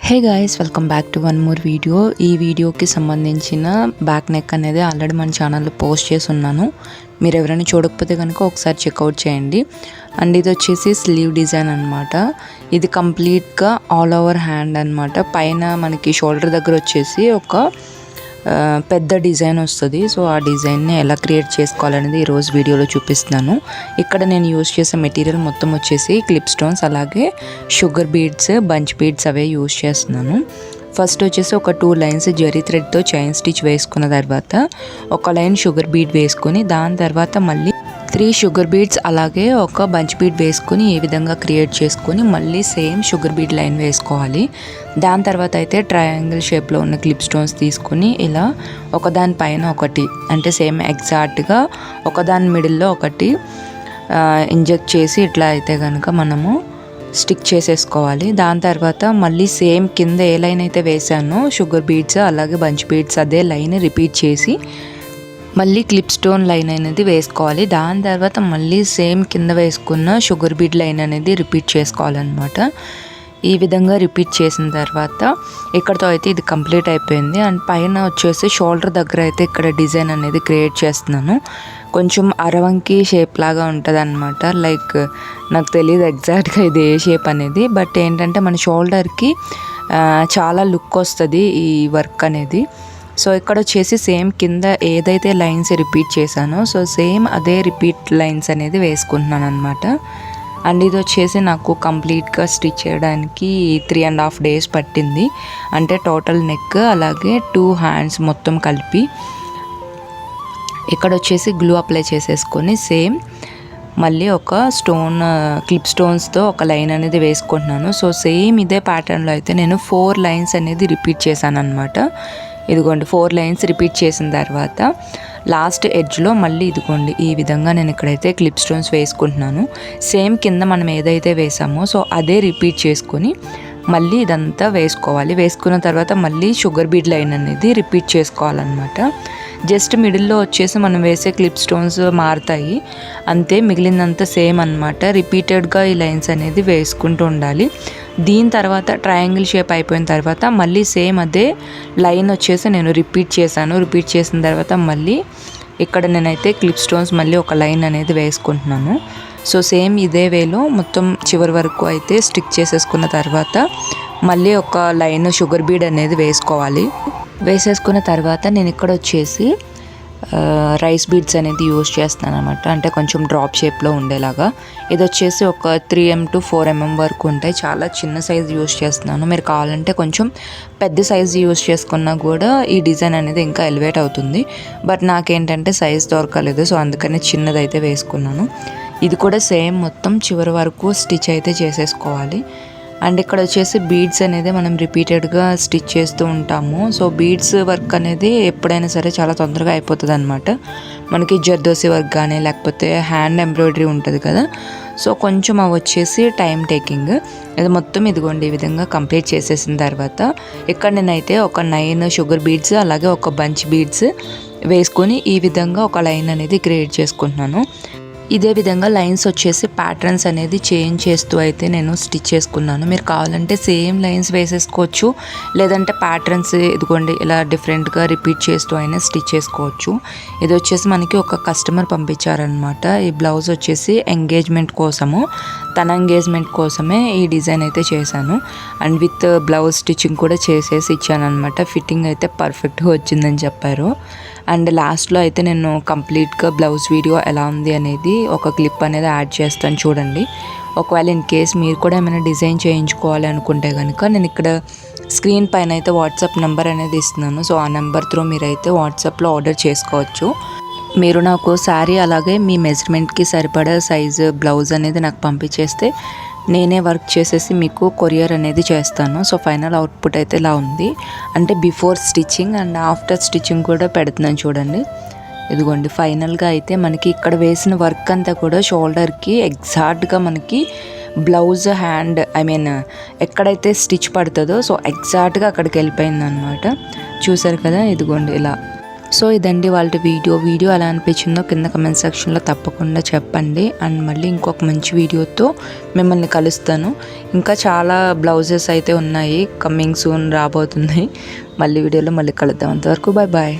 Hey guys, welcome back to one more video. ఈ వీడియోకి సంబంధించిన బ్యాక్ నెక్ అనేది ఆల్రెడీ మన ఛానల్లో పోస్ట్ చేసి ఉన్నాను. మీరు ఎవరైనా చూడకపోతే కనుక ఒకసారి చెక్అవుట్ చేయండి. అండ్ ఇది వచ్చేసి స్లీవ్ డిజైన్ అనమాట. ఇది కంప్లీట్గా ఆల్ ఓవర్ హ్యాండ్ అనమాట. పైన మనకి షోల్డర్ దగ్గర వచ్చేసి ఒక పెద్ద డిజైన్ వస్తుంది. సో ఆ డిజైన్ని ఎలా క్రియేట్ చేసుకోవాలనేది ఈరోజు వీడియోలో చూపిస్తున్నాను. ఇక్కడ నేను యూజ్ చేసే మెటీరియల్ మొత్తం వచ్చేసి క్లిప్ స్టోన్స్, అలాగే షుగర్ బీడ్స్, బంచ్ బీడ్స్ అవే యూజ్ చేస్తున్నాను. ఫస్ట్ వచ్చేసి ఒక 2 లైన్స్ జరీ థ్రెడ్తో చైన్ స్టిచ్ వేసుకున్న తర్వాత ఒక లైన్ షుగర్ బీడ్ వేసుకొని దాని తర్వాత మళ్ళీ 3 షుగర్ బీడ్స్ అలాగే ఒక బంచ్ బీడ్ వేసుకొని ఈ విధంగా క్రియేట్ చేసుకొని మళ్ళీ సేమ్ షుగర్ బీడ్ లైన్ వేసుకోవాలి. దాని తర్వాత అయితే ట్రయాంగిల్ షేప్లో ఉన్న క్లిప్ స్టోన్స్ తీసుకుని ఇలా ఒకదాని పైన ఒకటి, అంటే సేమ్ ఎగ్జాక్ట్గా ఒకదాని మిడిల్లో ఒకటి ఇంజెక్ట్ చేసి ఇట్లా అయితే కనుక మనము స్టిక్ చేసేసుకోవాలి. దాని తర్వాత మళ్ళీ సేమ్ కింద ఏ లైన్ అయితే వేసానో షుగర్ బీడ్స్ అలాగే బంచ్ బీడ్స్ అదే లైన్ రిపీట్ చేసి మళ్ళీ క్లిప్ స్టోన్ లైన్ అనేది వేసుకోవాలి. దాని తర్వాత మళ్ళీ సేమ్ కింద వేసుకున్న షుగర్ బీడ్ లైన్ అనేది రిపీట్ చేసుకోవాలన్నమాట. ఈ విధంగా రిపీట్ చేసిన తర్వాత ఇక్కడతో అయితే ఇది కంప్లీట్ అయిపోయింది. అండ్ పైన వచ్చేసి షోల్డర్ దగ్గర అయితే ఇక్కడ డిజైన్ అనేది క్రియేట్ చేస్తున్నాను. కొంచెం అరవంకి షేప్ లాగా ఉంటుంది అనమాట. లైక్ నాకు తెలియదు ఎగ్జాక్ట్గా ఇది ఏ షేప్ అనేది, బట్ ఏంటంటే మన షోల్డర్కి చాలా లుక్ వస్తుంది ఈ వర్క్ అనేది. సో ఇక్కడ వచ్చేసి సేమ్ కింద ఏదైతే లైన్స్ రిపీట్ చేశానో సో సేమ్ అదే రిపీట్ లైన్స్ అనేది వేసుకుంటున్నాను అనమాట. అండ్ ఇది వచ్చేసి నాకు కంప్లీట్గా స్టిచ్ చేయడానికి 3.5 days పట్టింది. అంటే టోటల్ నెక్ అలాగే 2 హ్యాండ్స్ మొత్తం కలిపి ఇక్కడ వచ్చేసి గ్లూ అప్లై చేసేసుకొని సేమ్ మళ్ళీ ఒక క్లిప్ స్టోన్స్తో ఒక లైన్ అనేది వేసుకుంటున్నాను. సో సేమ్ ఇదే ప్యాటర్న్లో అయితే నేను 4 లైన్స్ అనేది రిపీట్ చేశాను అనమాట. ఇదిగోండి 4 లైన్స్ రిపీట్ చేసిన తర్వాత లాస్ట్ ఎడ్జ్లో మళ్ళీ ఇదిగోండి ఈ విధంగా నేను ఇక్కడైతే క్లిప్ స్టోన్స్ వేసుకుంటున్నాను. సేమ్ కింద మనం ఏదైతే వేసామో సో అదే రిపీట్ చేసుకొని మళ్ళీ ఇదంతా వేసుకోవాలి. వేసుకున్న తర్వాత మళ్ళీ షుగర్ బీడ్ లైన్ అనేది రిపీట్ చేసుకోవాలన్నమాట. జస్ట్ మిడిల్లో వచ్చేసి మనం వేసే క్లిప్ స్టోన్స్ మారుతాయి అంతే, మిగిలినంత సేమ్ అనమాట. రిపీటెడ్గా ఈ లైన్స్ అనేది వేసుకుంటూ ఉండాలి. దీని తర్వాత ట్రయాంగిల్ షేప్ అయిపోయిన తర్వాత మళ్ళీ సేమ్ అదే లైన్ వచ్చేసి నేను రిపీట్ చేశాను. రిపీట్ చేసిన తర్వాత మళ్ళీ ఇక్కడ నేనైతే క్లిప్ స్టోన్స్ మళ్ళీ ఒక లైన్ అనేది వేసుకుంటున్నాను. సో సేమ్ ఇదే వేలో మొత్తం చివరి వరకు అయితే స్టిక్ చేసేసుకున్న తర్వాత మళ్ళీ ఒక లైన్ షుగర్ బీడ్ అనేది వేసుకోవాలి. వేసేసుకున్న తర్వాత నేను ఇక్కడ వచ్చేసి రైస్ బీడ్స్ అనేది యూజ్ చేస్తున్నాను అనమాట. అంటే కొంచెం డ్రాప్ షేప్లో ఉండేలాగా. ఇది వచ్చేసి ఒక 3mm to 4mm వరకు ఉంటాయి. చాలా చిన్న సైజు యూజ్ చేస్తున్నాను. మీరు కావాలంటే కొంచెం పెద్ద సైజు యూజ్ చేసుకున్నా కూడా ఈ డిజైన్ అనేది ఇంకా ఎలివేట్ అవుతుంది. బట్ నాకేంటంటే సైజ్ దొరకలేదు, సో అందుకని చిన్నదైతే వేసుకున్నాను. ఇది కూడా సేమ్ మొత్తం చివరి వరకు స్టిచ్ అయితే చేసేసుకోవాలి. అండ్ ఇక్కడ వచ్చేసి బీడ్స్ అనేది మనం రిపీటెడ్గా స్టిచ్ చేస్తూ ఉంటాము. సో బీడ్స్ వర్క్ అనేది ఎప్పుడైనా సరే చాలా తొందరగా అయిపోతుంది అనమాట. మనకి జర్దోసి వర్క్ కానీ లేకపోతే హ్యాండ్ ఎంబ్రాయిడరీ ఉంటుంది కదా, సో కొంచెం అవి వచ్చేసి టైం టేకింగ్. ఇది మొత్తం ఇదిగోండి ఈ విధంగా కంప్లీట్ చేసేసిన తర్వాత ఇక్కడ నేనైతే ఒక 9 షుగర్ బీడ్స్ అలాగే ఒక బంచ్ బీడ్స్ వేసుకొని ఈ విధంగా ఒక లైన్ అనేది క్రియేట్ చేసుకుంటున్నాను. ఇదే విధంగా లైన్స్ వచ్చేసి ప్యాటర్న్స్ అనేది చేంజ్ చేస్తూ అయితే నేను స్టిచ్ చేసుకున్నాను. మీరు కావాలంటే సేమ్ లైన్స్ వేసేసుకోవచ్చు, లేదంటే ప్యాటర్న్స్ ఇదిగోండి ఇలా డిఫరెంట్గా రిపీట్ చేస్తూ అయినా స్టిచ్ చేసుకోవచ్చు. ఇది వచ్చేసి మనకి ఒక కస్టమర్ పంపించారనమాట. ఈ బ్లౌజ్ వచ్చేసి ఎంగేజ్మెంట్ కోసము, తన ఎంగేజ్మెంట్ కోసమే ఈ డిజైన్ అయితే చేశాను. అండ్ విత్ బ్లౌజ్ స్టిచ్చింగ్ కూడా చేసేసి ఇచ్చాను అనమాట. ఫిట్టింగ్ అయితే పర్ఫెక్ట్గా వచ్చిందని చెప్పారు. అండ్ లాస్ట్లో అయితే నేను కంప్లీట్గా బ్లౌజ్ వీడియో ఎలా ఉంది అనేది ఒక క్లిప్ అనేది యాడ్ చేస్తాను చూడండి. ఒకవేళ ఇన్ కేస్ మీరు కూడా ఏమైనా డిజైన్ చేయించుకోవాలి అనుకుంటే కనుక నేను ఇక్కడ స్క్రీన్ పైన అయితే వాట్సాప్ నెంబర్ అనేది ఇస్తున్నాను. సో ఆ నెంబర్ త్రూ మీరైతే వాట్సాప్లో ఆర్డర్ చేసుకోవచ్చు. మీరు నాకు శారీ అలాగే మీ మెజర్మెంట్కి సరిపడా సైజు బ్లౌజ్ అనేది నాకు పంపించేస్తే నేనే వర్క్ చేసేసి మీకు కొరియర్ అనేది చేస్తాను. సో ఫైనల్ అవుట్పుట్ అయితే ఇలా ఉంది. అంటే before stitching and after stitching కూడా పెడుతున్నాను చూడండి. ఇదిగోండి ఫైనల్గా అయితే మనకి ఇక్కడ వేసిన వర్క్ అంతా కూడా షోల్డర్కి ఎగ్జాక్ట్గా మనకి బ్లౌజ్ హ్యాండ్ ఎక్కడైతే స్టిచ్ పడుతుందో సో ఎగ్జాక్ట్గా అక్కడికి వెళ్ళిపోయింది అనమాట. చూసారు కదా, ఇదిగోండి ఇలా సో ఇదండి వాళ్ళ వీడియో ఎలా అనిపించిందో కింద కమెంట్ సెక్షన్లో తప్పకుండా చెప్పండి. అండ్ మళ్ళీ ఇంకొక మంచి వీడియోతో మిమ్మల్ని కలుస్తాను. ఇంకా చాలా బ్లౌజెస్ అయితే ఉన్నాయి, కమింగ్ సూన్ రాబోతున్నాయి. మళ్ళీ వీడియోలో మళ్ళీ కలుద్దాం. అంతవరకు బాయ్ బాయ్.